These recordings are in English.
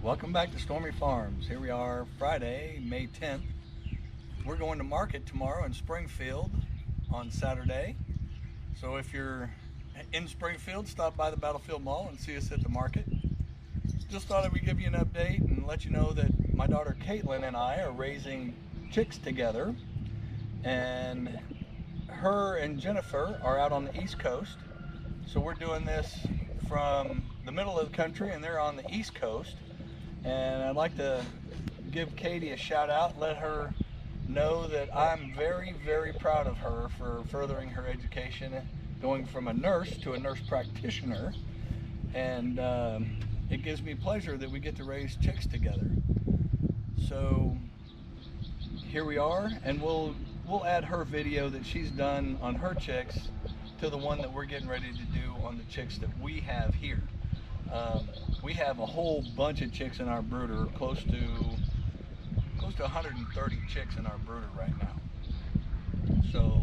Welcome back to Stormy Farms. Here we are, Friday, May 10th. We're going to market tomorrow in Springfield on Saturday. So if you're in Springfield, stop by the Battlefield Mall and see us at the market. Just thought I would give you an update and let you know that my daughter Katelyn and I are raising chicks together. And her and Jennifer are out on the East Coast. So we're doing this from the middle of the country and they're on the East Coast. And I'd like to give Katie a shout out, let her know that I'm very, very proud of her for furthering her education, going from a nurse to a nurse practitioner. And it gives me pleasure that we get to raise chicks together. So here we are, and we'll add her video that she's done on her chicks to the one that we're getting ready to do on the chicks that we have here. We have a whole bunch of chicks in our brooder, close to 130 chicks in our brooder right now. So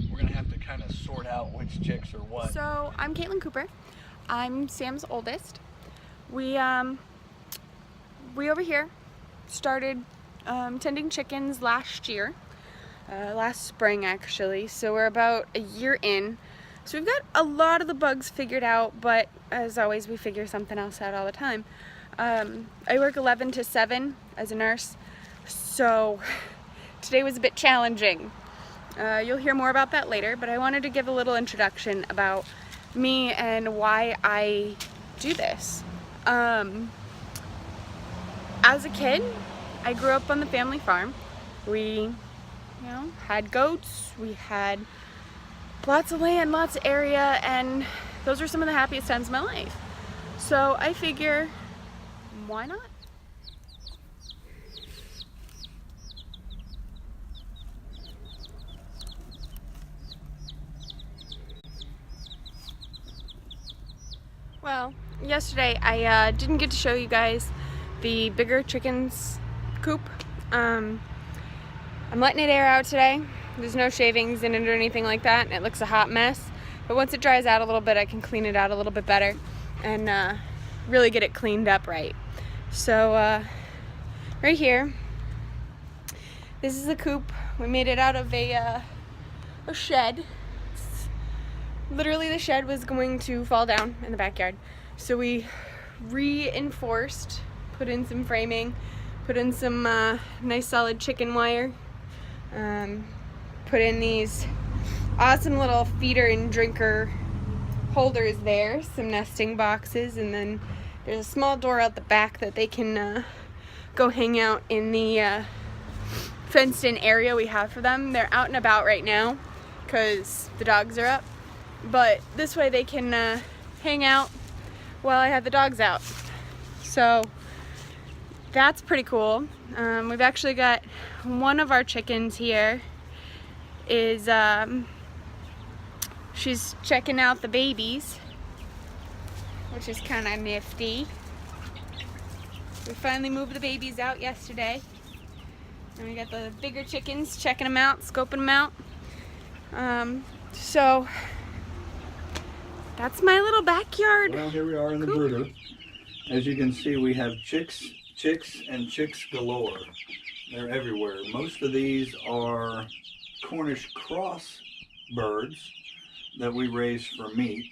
we're gonna have to kind of sort out which chicks are what. So I'm Katelyn Cooper. I'm Sam's oldest. We over here started tending chickens last year, last spring actually. So we're about a year in. So we've got a lot of the bugs figured out, but as always, we figure something else out all the time. I work 11 to 7 as a nurse, so today was a bit challenging. You'll hear more about that later, but I wanted to give a little introduction about me and why I do this. As a kid, I grew up on the family farm. We, had goats, we had lots of land, lots of area, and those were some of the happiest times of my life. So I figure, why not? Well, yesterday I didn't get to show you guys the bigger chickens coop. I'm letting it air out today. There's no shavings in it or anything like that, and it looks a hot mess. But once it dries out a little bit, I can clean it out a little bit better and really get it cleaned up right. So right here, this is the coop. We made it out of a shed. Literally the shed was going to fall down in the backyard. So we reinforced, put in some framing, put in some nice solid chicken wire, put in these awesome little feeder and drinker holders there, some nesting boxes, and then there's a small door out the back that they can go hang out in the fenced in area we have for them. They're out and about right now because the dogs are up, but this way they can hang out while I have the dogs out. So that's pretty cool. We've actually got one of our chickens here is she's checking out the babies, which is kind of nifty. We finally moved the babies out yesterday, and we got the bigger chickens checking them out, scoping them out. So that's my little backyard. Well, here we are in the brooder. As you can see, we have chicks and chicks galore. They're everywhere. Most of these are Cornish cross birds that we raise for meat,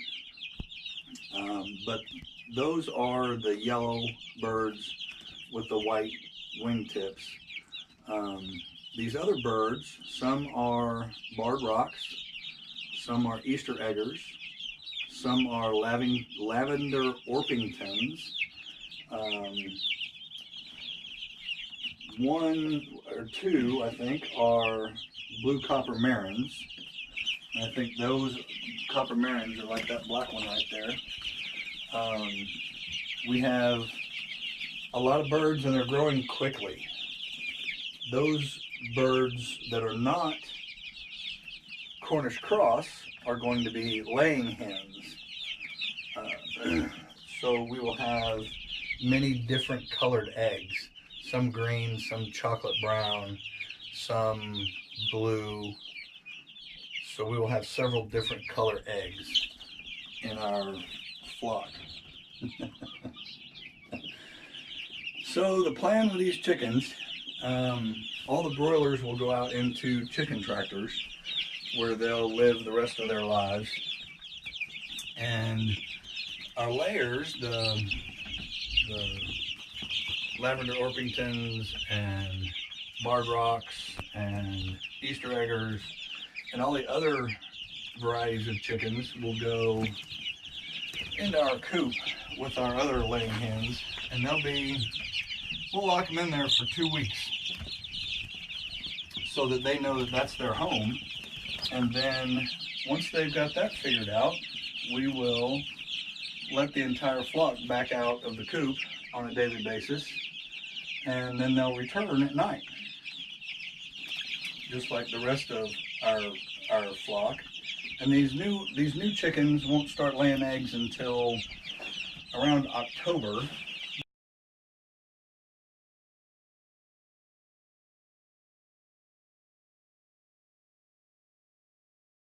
but those are the yellow birds with the white wingtips. These other birds, some are barred rocks, some are Easter eggers, some are lavender orpingtons. One or two, I think, are blue copper marins. I think those copper marins are like that black one right there. We have a lot of birds, and they're growing quickly. Those birds that are not Cornish cross are going to be laying hens. So we will have many different colored eggs. Some green, some chocolate brown, some blue. So we will have several different color eggs in our flock. So the plan with these chickens, all the broilers will go out into chicken tractors where they'll live the rest of their lives. And our layers, the Lavender Orpingtons and Barred Rocks and Easter Eggers and all the other varieties of chickens will go into our coop with our other laying hens, and we'll lock them in there for 2 weeks so that they know that that's their home. And then once they've got that figured out, we will let the entire flock back out of the coop on a daily basis, and then they'll return at night, just like the rest of our flock. And these new chickens won't start laying eggs until around October,